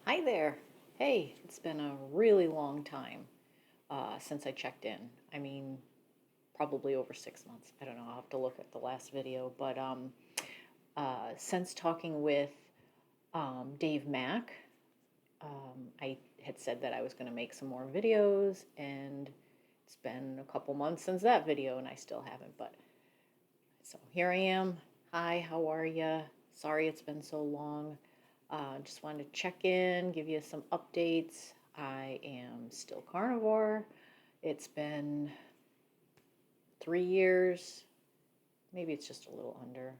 Hi there. Hey, it's been a really long time since I checked in. I mean, probably over 6 months. I don't know. I'll have to look at the last video. But since talking with Dave Mack, I had said that I was going to make some more videos, and it's been a couple months since that video, and I still haven't. But so here I am. Hi, how are you? Sorry it's been so long. Just wanted to check in, give you some updates. I am still carnivore. It's been 3 years. Maybe it's just a little under.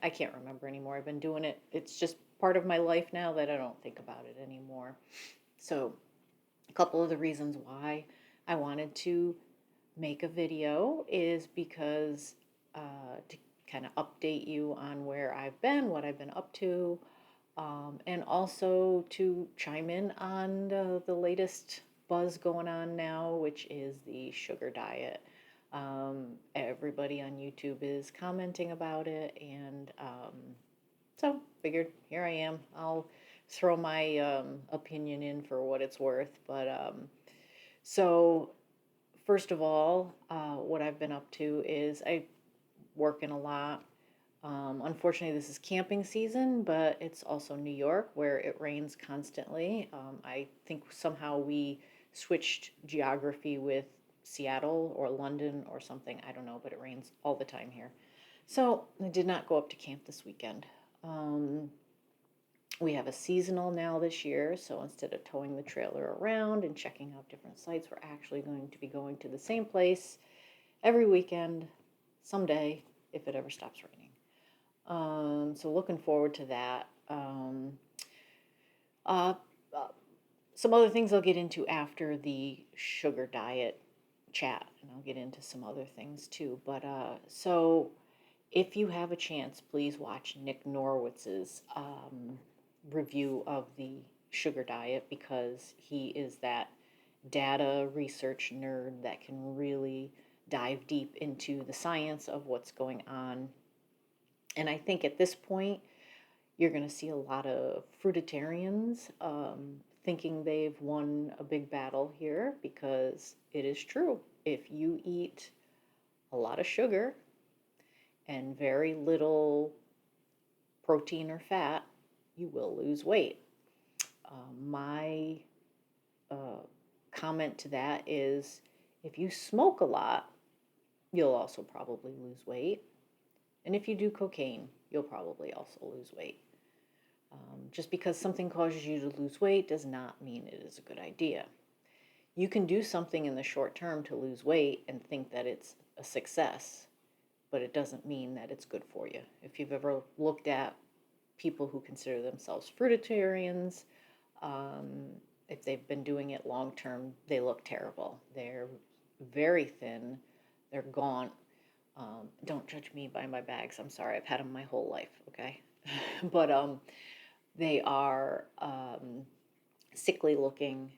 I can't remember anymore. I've been doing it. It's just part of my life now that I don't think about it anymore. So, a couple of the reasons why I wanted to make a video is because to kind of update you on where I've been, what I've been up to, and also to chime in on the latest buzz going on now, which is the sugar diet. Everybody on YouTube is commenting about it, and so figured here I am. I'll throw my opinion in for what it's worth. But so first of all, what I've been up to is I working a lot. Unfortunately, this is camping season, but it's also New York where it rains constantly. I think somehow we switched geography with Seattle or London or something. I don't know, but it rains all the time here. So I did not go up to camp this weekend. We have a seasonal now this year, so instead of towing the trailer around and checking out different sites, we're actually going to be going to the same place every weekend, someday, if it ever stops raining. So looking forward to that. Uh, uh, some other things I'll get into after the sugar diet chat, and I'll get into some other things too. But so if you have a chance, please watch Nick Norwitz's review of the sugar diet because he is that data research nerd that can really dive deep into the science of what's going on. And I think at this point, you're going to see a lot of fruitarians thinking they've won a big battle here because it is true. If you eat a lot of sugar and very little protein or fat, you will lose weight. My uh, comment to that is if you smoke a lot, you'll also probably lose weight. And if you do cocaine, you'll probably also lose weight. Just because something causes you to lose weight does not mean it is a good idea. You can do something in the short term to lose weight and think that it's a success, but it doesn't mean that it's good for you. If you've ever looked at people who consider themselves fruitarians, if they've been doing it long term, they look terrible. They're very thin, they're gaunt. Don't judge me by my bags. I'm sorry, I've had them my whole life, okay? But they are sickly looking.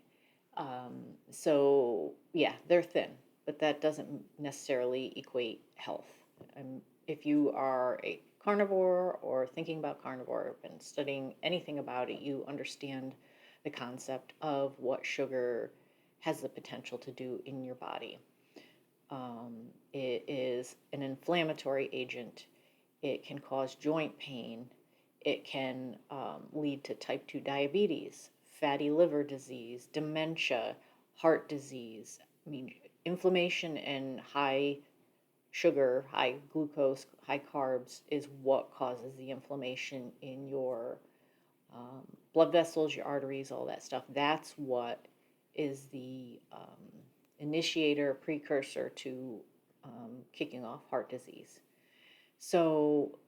So, yeah, they're thin, but that doesn't necessarily equate health. If you are a carnivore or thinking about carnivore, been studying anything about it, you understand the concept of what sugar has the potential to do in your body. It is an inflammatory agent. It can cause joint pain. It can lead to type 2 diabetes, fatty liver disease, dementia, heart disease. I mean, inflammation and high sugar, high glucose, high carbs is what causes the inflammation in your blood vessels, your arteries, all that stuff. That's what is the initiator, precursor to kicking off heart disease. So,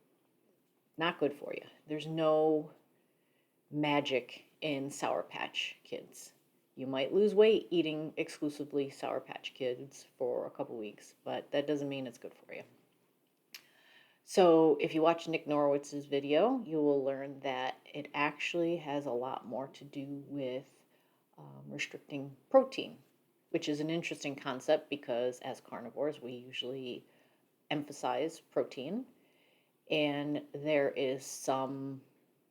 not good for you. There's no magic in Sour Patch Kids. You might lose weight eating exclusively Sour Patch Kids for a couple weeks, but that doesn't mean it's good for you. So if you watch Nick Norwitz's video, you will learn that it actually has a lot more to do with restricting protein, which is an interesting concept because as carnivores, we usually emphasize protein. And there is some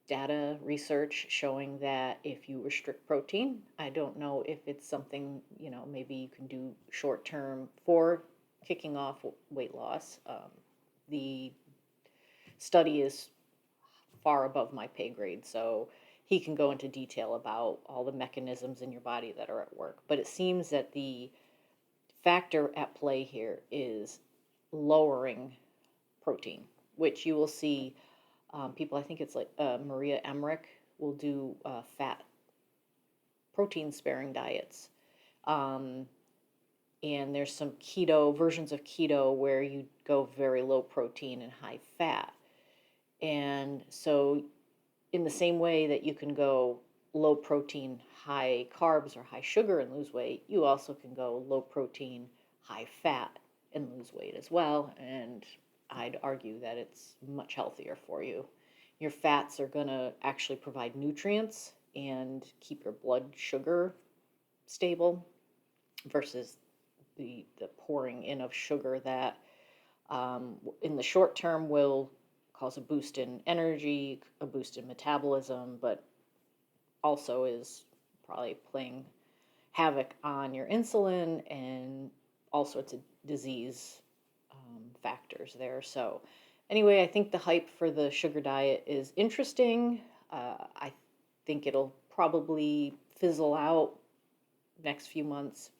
data research showing that if you restrict protein, I don't know if it's something, maybe you can do short term for kicking off weight loss. The study is far above my pay grade, so he can go into detail about all the mechanisms in your body that are at work. But it seems that the factor at play here is lowering protein, which you will see people, I think it's like Maria Emmerich, will do fat protein sparing diets. Um, and there's some keto versions of keto where you go very low protein and high fat. And so, in the same way that you can go low protein, high carbs, or high sugar and lose weight, you also can go low protein, high fat and lose weight as well. And I'd argue that it's much healthier for you. Your fats are going to actually provide nutrients and keep your blood sugar stable versus the pouring in of sugar that in the short term will cause a boost in energy, a boost in metabolism, but also is probably playing havoc on your insulin and all sorts of disease factors there. So, anyway, I think the hype for the sugar diet is interesting. I think it'll probably fizzle out next few months.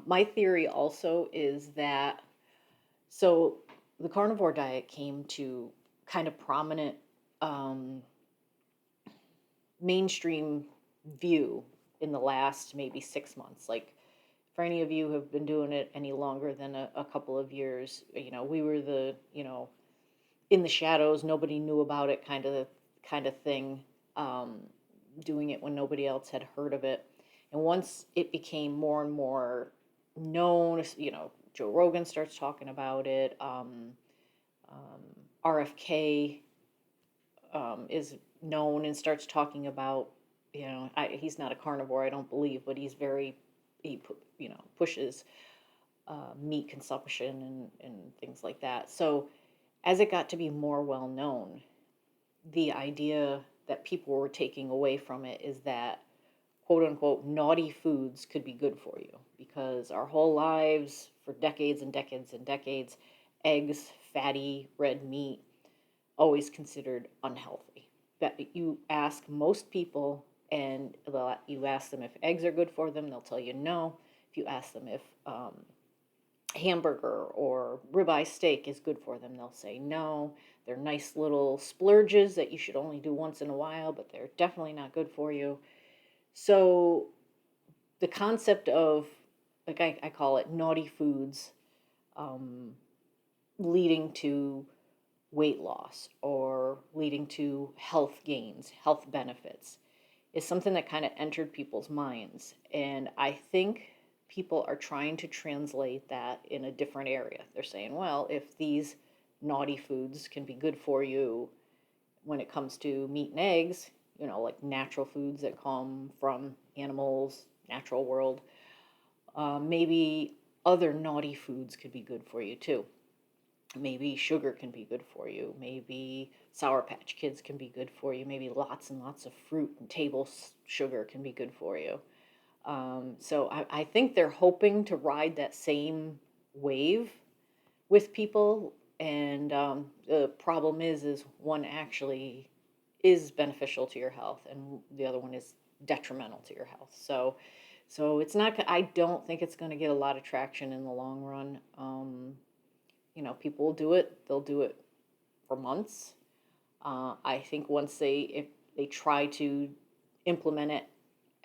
My theory also is that so the carnivore diet came to kind of prominent mainstream view in the last maybe 6 months. Like for any of you who have been doing it any longer than a couple of years, we were the, in the shadows, nobody knew about it kind of thing, doing it when nobody else had heard of it. And once it became more and more known, Joe Rogan starts talking about it. RFK is known and starts talking about, he's not a carnivore, I don't believe, but he pushes meat consumption and things like that. So as it got to be more well known, the idea that people were taking away from it is that quote unquote naughty foods could be good for you, because our whole lives for decades and decades and decades, eggs, fatty red meat, always considered unhealthy. That you ask most people, and you ask them if eggs are good for them, they'll tell you no. If you ask them if hamburger or ribeye steak is good for them, they'll say no. They're nice little splurges that you should only do once in a while, but they're definitely not good for you. So the concept of, like I call it, naughty foods leading to weight loss or leading to health gains, health benefits, is something that kind of entered people's minds. And I think people are trying to translate that in a different area. They're saying, well, if these naughty foods can be good for you when it comes to meat and eggs, like natural foods that come from animals, natural world, maybe other naughty foods could be good for you too. Maybe sugar can be good for you. Maybe Sour Patch Kids can be good for you. Maybe lots and lots of fruit and table sugar can be good for you. So I think they're hoping to ride that same wave with people. And the problem is one actually is beneficial to your health, and the other one is detrimental to your health. So it's not. I don't think it's going to get a lot of traction in the long run. People will do it. They'll do it for months. I think once if they try to implement it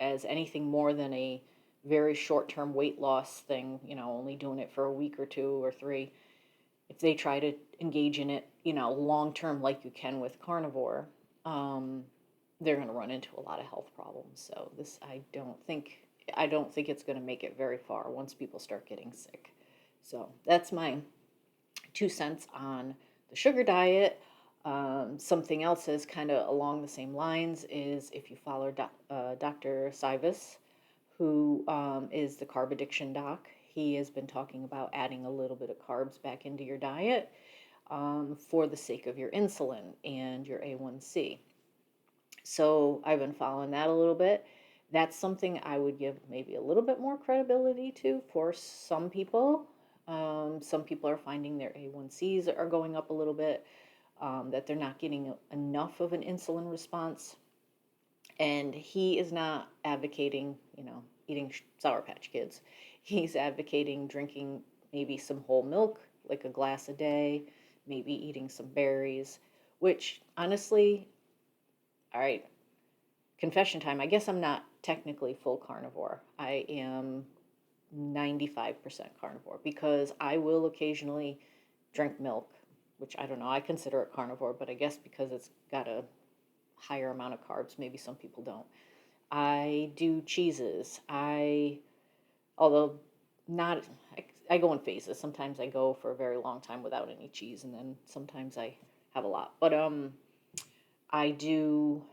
as anything more than a very short-term weight loss thing, only doing it for a week or two or three, if they try to engage in it, long-term like you can with carnivore, they're going to run into a lot of health problems. So I don't think it's going to make it very far once people start getting sick. So that's my 2 cents on the sugar diet. Something else is kind of along the same lines is if you follow Dr. Sivis, who is the carb addiction doc. He has been talking about adding a little bit of carbs back into your diet for the sake of your insulin and your A1C. So I've been following that a little bit. That's something I would give maybe a little bit more credibility to for some people. Some people are finding their A1Cs are going up a little bit, that they're not getting enough of an insulin response. And he is not advocating, eating Sour Patch Kids. He's advocating drinking maybe some whole milk, like a glass a day, maybe eating some berries, which honestly, all right, confession time. I guess I'm not technically full carnivore. I am 95% carnivore because I will occasionally drink milk, which I don't know. I consider it carnivore, but I guess because it's got a higher amount of carbs, maybe some people don't. I do cheeses. Although not, I go in phases. Sometimes I go for a very long time without any cheese, and then sometimes I have a lot. But I do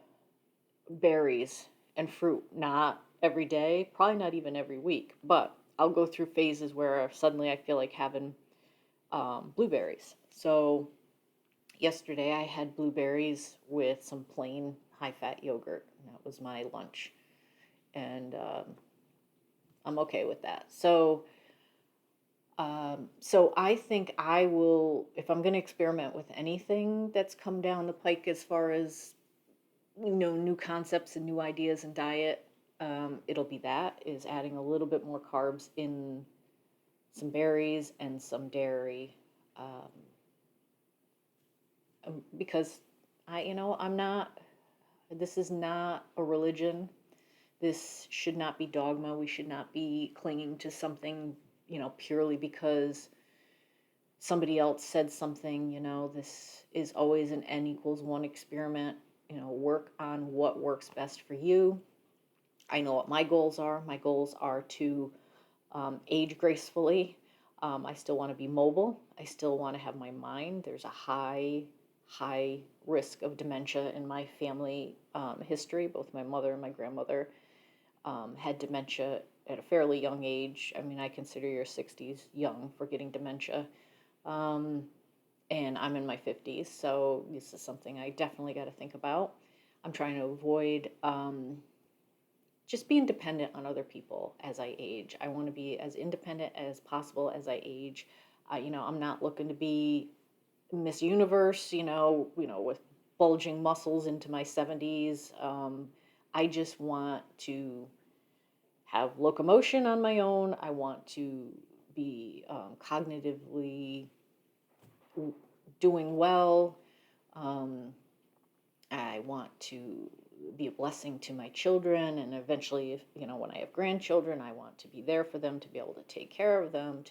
berries and fruit, not every day, probably not even every week, but I'll go through phases where suddenly I feel like having blueberries. So yesterday I had blueberries with some plain high fat yogurt. That was my lunch. And I'm okay with that. So I think I will, if I'm going to experiment with anything that's come down the pike as far as new concepts and new ideas in diet, it'll be that is adding a little bit more carbs in some berries and some dairy, um, because I'm not. This is not a religion. This should not be dogma. We should not be clinging to something, purely because somebody else said something. This is always an N equals one experiment. Work on what works best for you. I know what my goals are. My goals are to age gracefully. I still want to be mobile. I still want to have my mind. There's a high risk of dementia in my family history. Both my mother and my grandmother had dementia at a fairly young age. I mean, I consider your 60s young for getting dementia. Um, and I'm in my 50s, so this is something I definitely got to think about. I'm trying to avoid just being dependent on other people as I age. I want to be as independent as possible as I age. I'm not looking to be Miss Universe, with bulging muscles into my 70s. I just want to have locomotion on my own. I want to be cognitively doing well. Um, I want to be a blessing to my children, and eventually, when I have grandchildren, I want to be there for them, to be able to take care of them.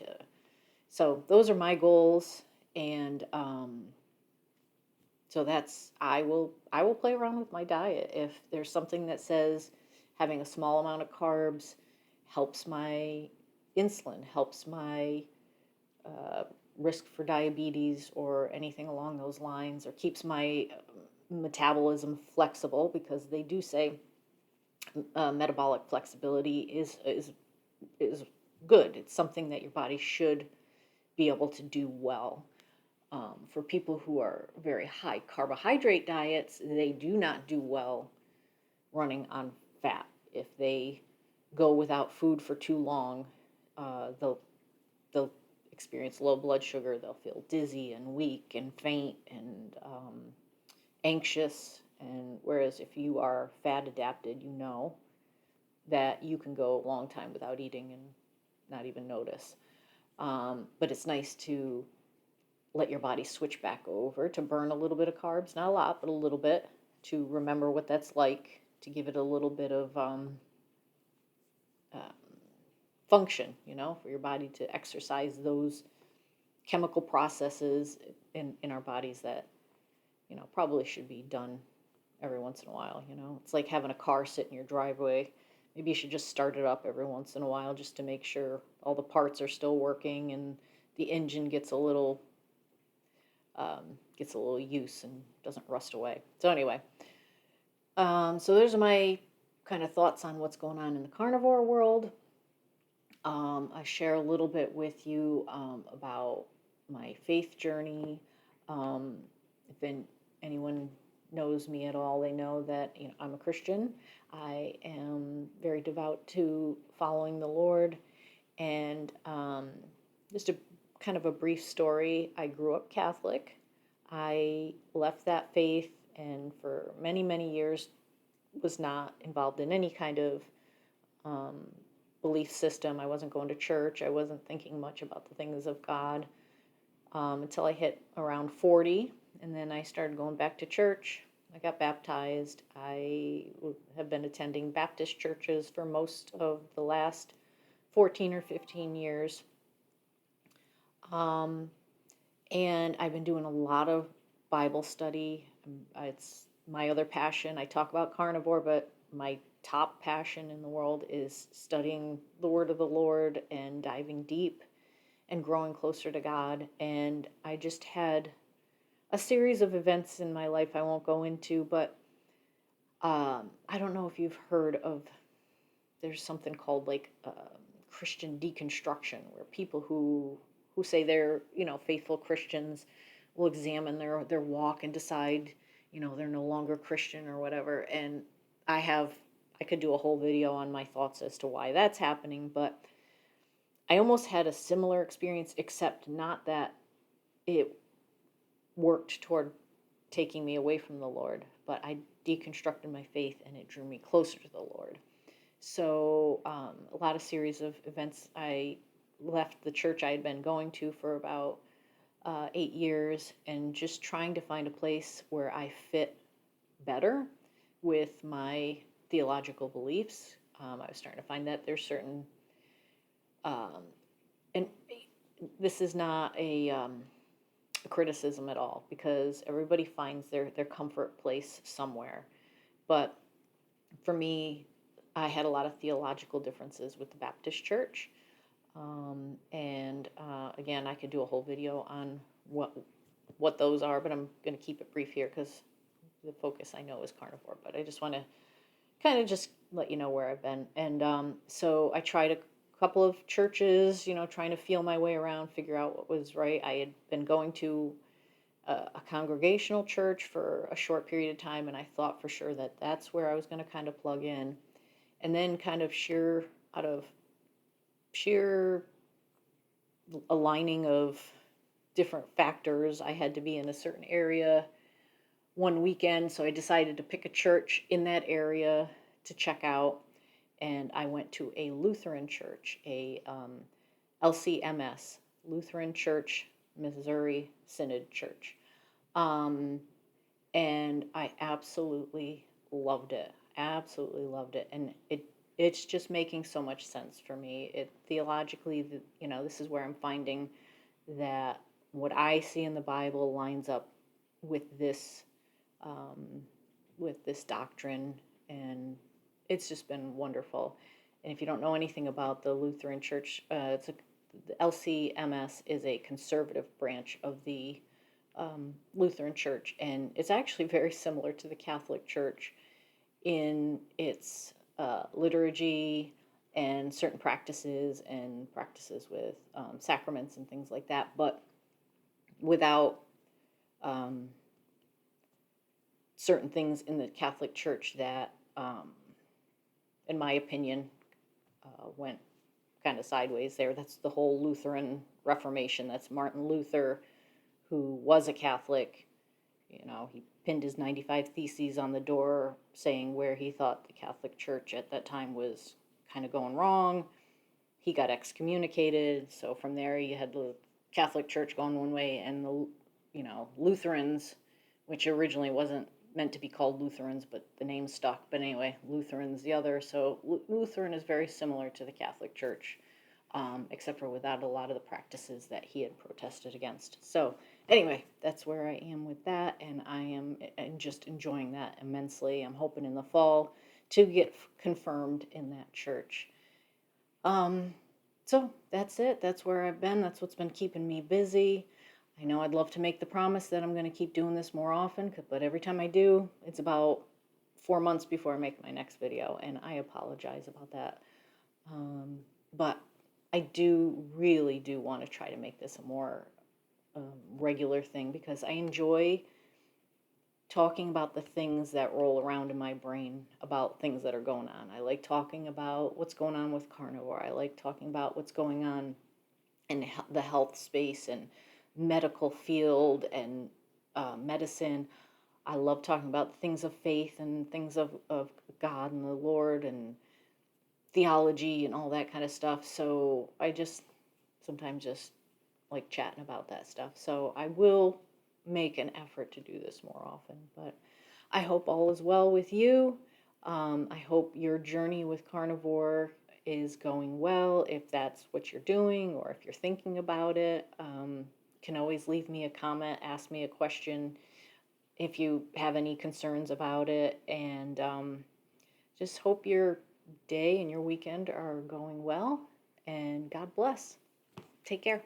So those are my goals, and so I will play around with my diet. If there's something that says having a small amount of carbs helps my insulin, helps my uh, risk for diabetes or anything along those lines, or keeps my metabolism flexible, because they do say metabolic flexibility is good. It's something that your body should be able to do well. For people who are very high carbohydrate diets, they do not do well running on fat. If they go without food for too long, they'll experience low blood sugar. They'll feel dizzy and weak and faint and anxious. And whereas if you are fat adapted, that you can go a long time without eating and not even notice. But it's nice to let your body switch back over to burn a little bit of carbs, not a lot, but a little bit, to remember what that's like, to give it a little bit of uh, function, for your body to exercise those chemical processes in our bodies that, probably should be done every once in a while. It's like having a car sit in your driveway. Maybe you should just start it up every once in a while just to make sure all the parts are still working and the engine gets a little use and doesn't rust away. So anyway, so those are my kind of thoughts on what's going on in the carnivore world. I share a little bit with you about my faith journey. If anyone knows me at all, they know that I'm a Christian. I am very devout to following the Lord. And just a kind of a brief story, I grew up Catholic. I left that faith and for many, many years was not involved in any kind of um, belief system. I wasn't going to church. I wasn't thinking much about the things of God until I hit around 40. And then I started going back to church. I got baptized. I have been attending Baptist churches for most of the last 14 or 15 years. And I've been doing a lot of Bible study. It's my other passion. I talk about carnivore, but my top passion in the world is studying the Word of the Lord and diving deep and growing closer to God. And I just had a series of events in my life I won't go into, but I don't know if you've heard of, there's something called like Christian deconstruction, where people who say they're faithful Christians will examine their walk and decide they're no longer Christian or whatever. And I could do a whole video on my thoughts as to why that's happening, but I almost had a similar experience, except not that it worked toward taking me away from the Lord, but I deconstructed my faith and it drew me closer to the Lord. So a lot of series of events. I left the church I had been going to for about 8 years and just trying to find a place where I fit better with my theological beliefs. I was starting to find that there's certain, and this is not a criticism at all, because everybody finds their comfort place somewhere. But for me, I had a lot of theological differences with the Baptist church. And again, I could do a whole video on what those are, but I'm going to keep it brief here because the focus I know is carnivore. But I just want to kind of just let you know where I've been. And so I tried a couple of churches, trying to feel my way around, figure out what was right. I had been going to a congregational church for a short period of time, and I thought for sure that that's where I was going to kind of plug in. And then kind of out of sheer aligning of different factors, I had to be in a certain area one weekend, so I decided to pick a church in that area to check out. And I went to a Lutheran church, a LCMS, Lutheran Church, Missouri Synod Church. And I absolutely loved it. Absolutely loved it. And it's just making so much sense for me. It theologically, this is where I'm finding that what I see in the Bible lines up with this doctrine, and it's just been wonderful. And if you don't know anything about the Lutheran Church, the LCMS is a conservative branch of the Lutheran Church, and it's actually very similar to the Catholic Church in its liturgy and certain practices with sacraments and things like that, but without certain things in the Catholic Church that, in my opinion, went kind of sideways there. That's the whole Lutheran Reformation. That's Martin Luther, who was a Catholic. He pinned his 95 Theses on the door saying where he thought the Catholic Church at that time was kind of going wrong. He got excommunicated. So from there, you had the Catholic Church going one way, and the Lutherans, which originally wasn't meant to be called Lutherans, but the name stuck. But anyway, Lutherans the other. So Lutheran is very similar to the Catholic Church, except for without a lot of the practices that he had protested against. So anyway, that's where I am with that, and I am just enjoying that immensely. I'm hoping in the fall to get confirmed in that church. So that's it. That's where I've been. That's what's been keeping me busy. I know I'd love to make the promise that I'm going to keep doing this more often, but every time I do, it's about 4 months before I make my next video, and I apologize about that. But I really do want to try to make this a more regular thing, because I enjoy talking about the things that roll around in my brain about things that are going on. I like talking about what's going on with carnivore. I like talking about what's going on in the health space and medical field and medicine. I love talking about things of faith and things of God and the Lord and theology and all that kind of stuff. So I just sometimes just like chatting about that stuff. So I will make an effort to do this more often. But I hope all is well with you. I hope your journey with carnivore is going well. If that's what you're doing or if you're thinking about it, can always leave me a comment, ask me a question if you have any concerns about it. And just hope your day and your weekend are going well. And God bless. Take care.